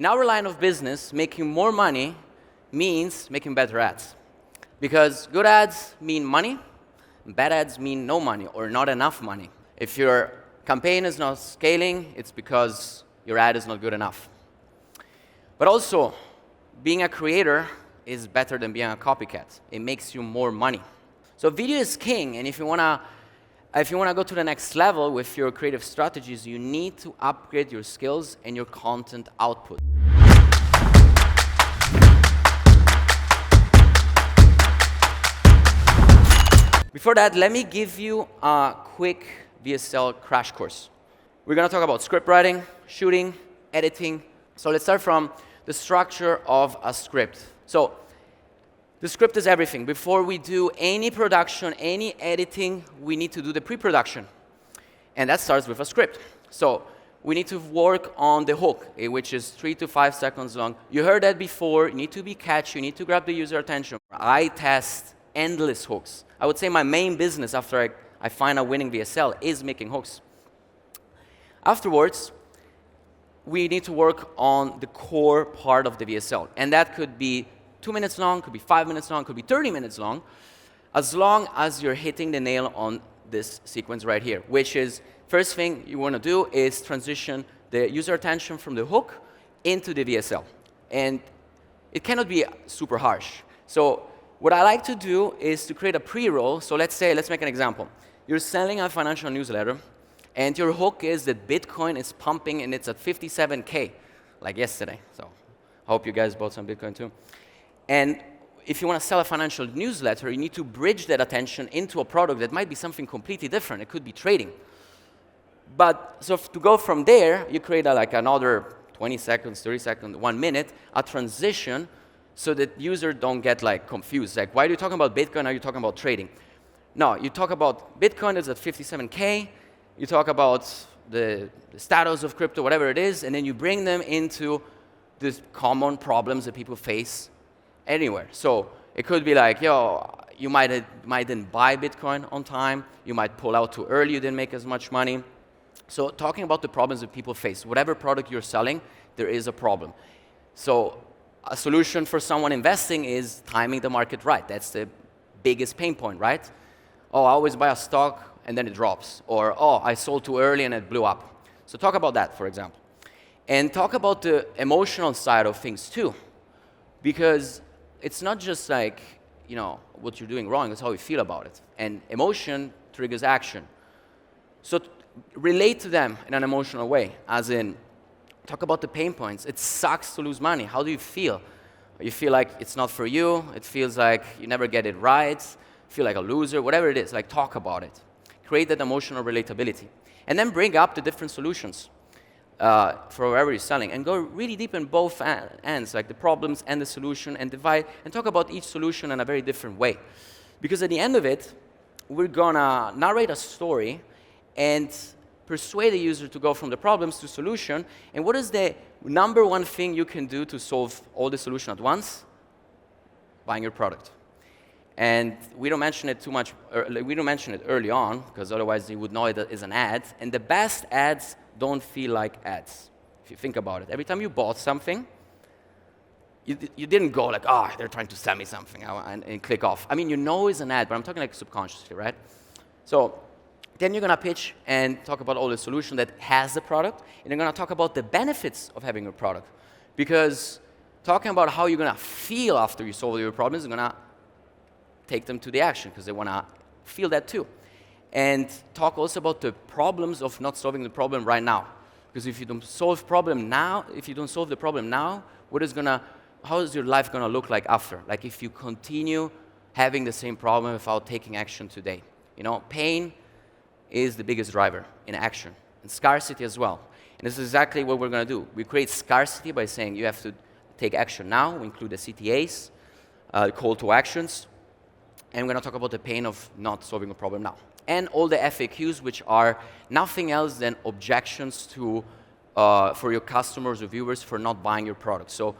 In our line of business, making more money means making better ads. Because good ads mean money, and bad ads mean no money or not enough money. If your campaign is not scaling, it's because your ad is not good enough. But also, being a creator is better than being a copycat. It makes you more money. So video is king, and if you wanna go to the next level with your creative strategies, you need to upgrade your skills and your content output. Before that, let me give you a quick VSL crash course. We're gonna talk about script writing, shooting, editing. So let's start from the structure of a script. So the script is everything. Before we do any production, any editing, we need to do the pre-production. And that starts with a script. So we need to work on the hook, which is 3 to 5 seconds long. You heard that before. You need to be catchy. You need to grab the user attention. I test endless hooks. I would say my main business after I find a winning VSL is making hooks. Afterwards, we need to work on the core part of the VSL. And that could be 2 minutes long, could be 5 minutes long, could be 30 minutes long as you're hitting the nail on this sequence right here, which is, first thing you want to do is transition the user attention from the hook into the VSL. And it cannot be super harsh. So what I like to do is to create a pre-roll. So let's make an example. You're selling a financial newsletter, and your hook is that Bitcoin is pumping and it's at 57K, like yesterday. So I hope you guys bought some Bitcoin too. And if you want to sell a financial newsletter, you need to bridge that attention into a product that might be something completely different. It could be trading. But so to go from there, you create like another 20 seconds, 30 seconds, 1 minute, a transition so that users don't get like confused. Like, why are you talking about Bitcoin? Are you talking about trading? No, you talk about Bitcoin is at 57K. You talk about the status of crypto, whatever it is, and then you bring them into these common problems that people face anywhere. So it could be like, you didn't buy Bitcoin on time. You might pull out too early. You didn't make as much money. So talking about the problems that people face. Whatever product you're selling, there is a problem. So a solution for someone investing is timing the market right. That's the biggest pain point, right? Oh, I always buy a stock and then it drops. Or, oh, I sold too early and it blew up. So talk about that, for example. And talk about the emotional side of things too. Because it's not just like, what you're doing wrong, it's how you feel about it. And emotion triggers action. So relate to them in an emotional way, as in, talk about the pain points. It sucks to lose money. How do you feel? You feel like it's not for you. It feels like you never get it right. You feel like a loser, whatever it is. Like, talk about it. Create that emotional relatability. And then bring up the different solutions for wherever you're selling. And go really deep in both ends, like the problems and the solution, and divide, and talk about each solution in a very different way. Because at the end of it, we're going to narrate a story and persuade the user to go from the problems to solution. And what is the number one thing you can do to solve all the solution at once? Buying your product. And we don't mention it too much. We don't mention it early on, because otherwise you would know it is an ad. And the best ads don't feel like ads, if you think about it. Every time you bought something, you didn't go like, they're trying to sell me something, and click off. I mean, it's an ad, but I'm talking like subconsciously, right? So then you're going to pitch and talk about all the solution that has the product, and you're going to talk about the benefits of having a product. Because talking about how you're going to feel after you solve your problems is going to take them to the action, because they want to feel that too. And talk also about the problems of not solving the problem right now. Because if you don't solve the problem now, how is your life going to look like after? Like if you continue having the same problem without taking action today. Pain is the biggest driver in action, and scarcity as well. And this is exactly what we're going to do. We create scarcity by saying you have to take action now. We include the CTAs, call to actions, and we're going to talk about the pain of not solving a problem now. And all the FAQs, which are nothing else than objections to for your customers or viewers for not buying your product. So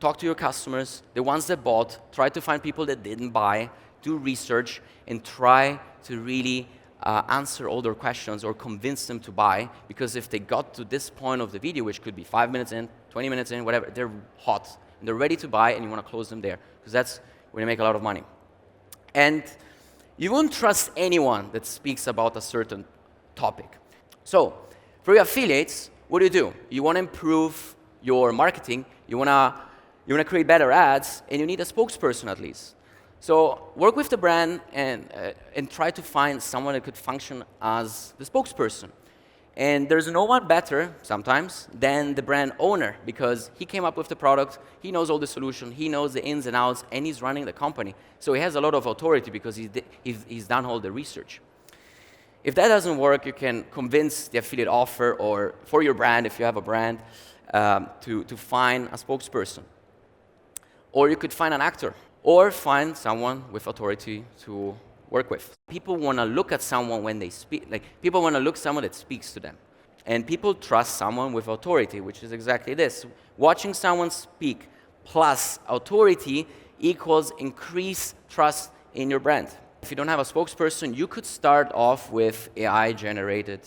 talk to your customers, the ones that bought, try to find people that didn't buy, do research, and try to really answer all their questions or convince them to buy, because if they got to this point of the video, which could be 5 minutes in, 20 minutes in, whatever, they're hot and they're ready to buy, and you want to close them there, because that's when you make a lot of money. And you won't trust anyone that speaks about a certain topic. So for your affiliates, what do? You want to improve your marketing, you want to create better ads, and you need a spokesperson at least. So work with the brand and try to find someone that could function as the spokesperson. And there's no one better, sometimes, than the brand owner, because he came up with the product, he knows all the solution, he knows the ins and outs, and he's running the company. So he has a lot of authority because he's done all the research. If that doesn't work, you can convince the affiliate offer, or for your brand, if you have a brand, to find a spokesperson. Or you could find an actor, or find someone with authority to work with. People want to look at someone when they speak, like people want to look at someone that speaks to them. And people trust someone with authority, which is exactly this. Watching someone speak plus authority equals increased trust in your brand. If you don't have a spokesperson, you could start off with AI-generated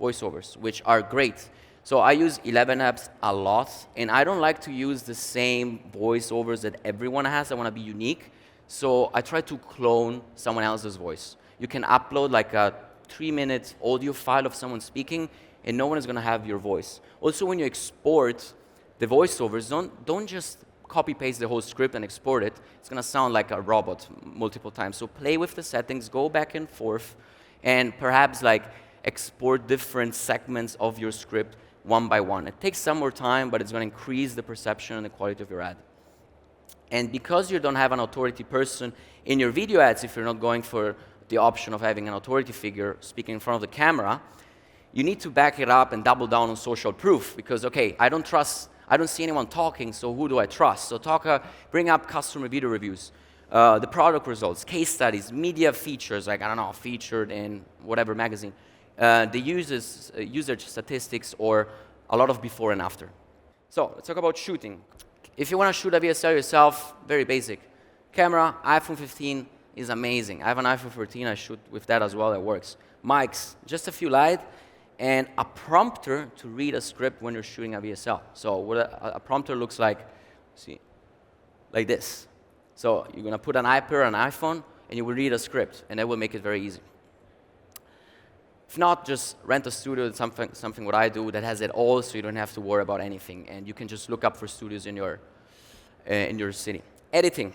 voiceovers, which are great. So I use 11 apps a lot, and I don't like to use the same voiceovers that everyone has. I want to be unique. So I try to clone someone else's voice. You can upload like a 3-minute audio file of someone speaking, and no one is going to have your voice. Also, when you export the voiceovers, don't just copy-paste the whole script and export it. It's going to sound like a robot multiple times. So play with the settings, go back and forth, and perhaps like export different segments of your script one by one. It takes some more time, but it's going to increase the perception and the quality of your ad. And because you don't have an authority person in your video ads, if you're not going for the option of having an authority figure speaking in front of the camera, you need to back it up and double down on social proof, because, okay, I don't see anyone talking, so who do I trust? So bring up customer video reviews, the product results, case studies, media features, like, I don't know, featured in whatever magazine, the user statistics, or a lot of before and after. So let's talk about shooting. If you want to shoot a VSL yourself, very basic. Camera, iPhone 15 is amazing. I have an iPhone 14, I shoot with that as well, it works. Mics, just a few light, and a prompter to read a script when you're shooting a VSL. So what a prompter looks like, see, like this. So you're going to put an iPad or an iPhone, and you will read a script, and that will make it very easy. If not, just rent a studio, something what I do that has it all, so you don't have to worry about anything, and you can just look up for studios in your city. Editing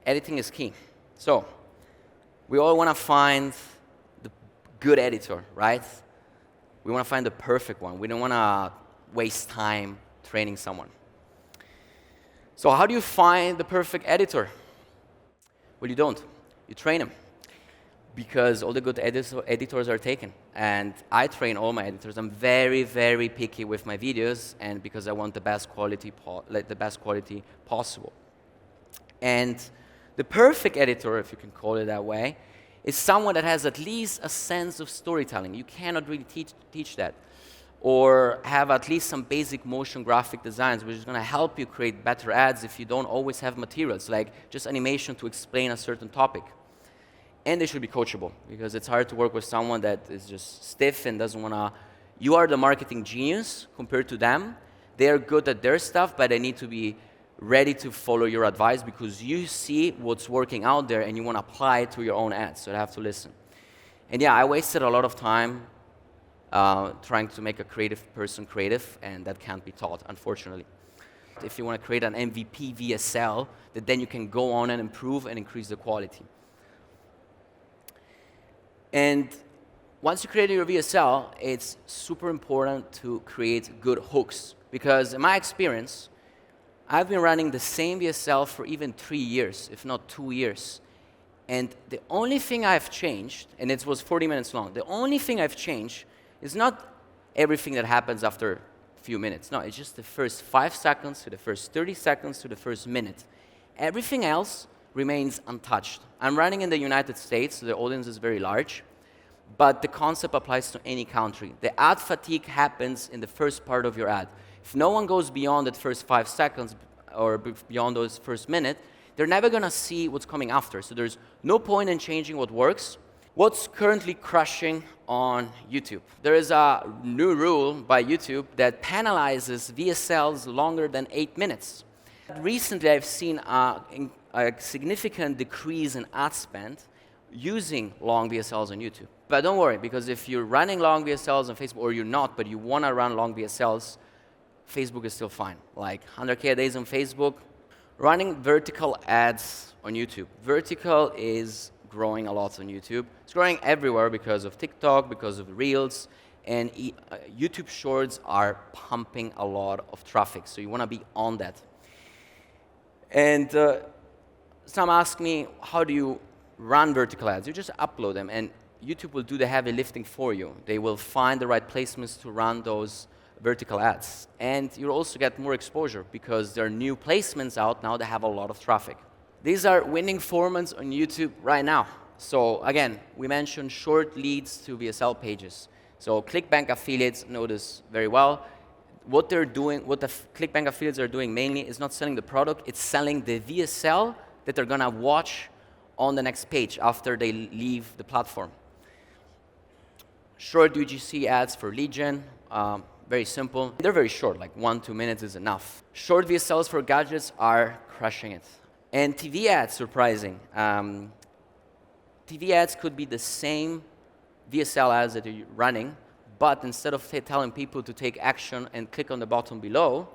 is key. So we all want to find the good editor, right? We want to find the perfect one. We don't want to waste time training someone. So how do you find the perfect editor? Well, you don't. You train them. Because all the good editors are taken. And I train all my editors. I'm very, very picky with my videos, and because I want the best quality possible. And the perfect editor, if you can call it that way, is someone that has at least a sense of storytelling. You cannot really teach that. Or have at least some basic motion graphic designs, which is going to help you create better ads if you don't always have materials, like just animation to explain a certain topic. And they should be coachable, because it's hard to work with someone that is just stiff and doesn't want to. You are the marketing genius compared to them. They are good at their stuff, but they need to be ready to follow your advice, because you see what's working out there and you want to apply it to your own ads, so they have to listen. And yeah, I wasted a lot of time trying to make a creative person creative, and that can't be taught, unfortunately. If you want to create an MVP VSL, that then you can go on and improve and increase the quality. And once you create your VSL, it's super important to create good hooks, because in my experience, I've been running the same VSL for even 3 years, if not 2 years. And the only thing I've changed, and it was 40 minutes long, the only thing I've changed is not everything that happens after a few minutes. No, it's just the first 5 seconds to the first 30 seconds to the first minute. Everything else remains untouched. I'm running in the United States, so the audience is very large, but the concept applies to any country. The ad fatigue happens in the first part of your ad. If no one goes beyond that first 5 seconds or beyond those first minute, they're never going to see what's coming after. So there's no point in changing what works What's currently crushing on YouTube? There is a new rule by YouTube that penalizes VSLs longer than 8 minutes. Recently, I've seen a significant decrease in ad spend using long VSLs on YouTube. But don't worry, because if you're running long VSLs on Facebook, or you're not, but you want to run long VSLs, Facebook is still fine. Like 100K a days on Facebook. Running vertical ads on YouTube. Vertical is growing a lot on YouTube. It's growing everywhere because of TikTok, because of Reels, and YouTube Shorts are pumping a lot of traffic, so you want to be on that. And some ask me, how do you run vertical ads? You just upload them, and YouTube will do the heavy lifting for you. They will find the right placements to run those vertical ads. And you'll also get more exposure because there are new placements out now that have a lot of traffic. These are winning formats on YouTube right now. So again, we mentioned short leads to VSL pages. So ClickBank affiliates know this very well. What they're doing, what the ClickBank affiliates are doing mainly is not selling the product, it's selling the VSL that they're gonna watch on the next page after they leave the platform. Short UGC ads for lead gen, very simple. They're very short, like 1-2 minutes is enough. Short VSLs for gadgets are crushing it. And TV ads, surprising. TV ads could be the same VSL ads that you're running, but instead of telling people to take action and click on the button below,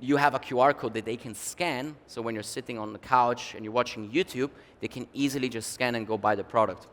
you have a QR code that they can scan, so when you're sitting on the couch and you're watching YouTube, they can easily just scan and go buy the product.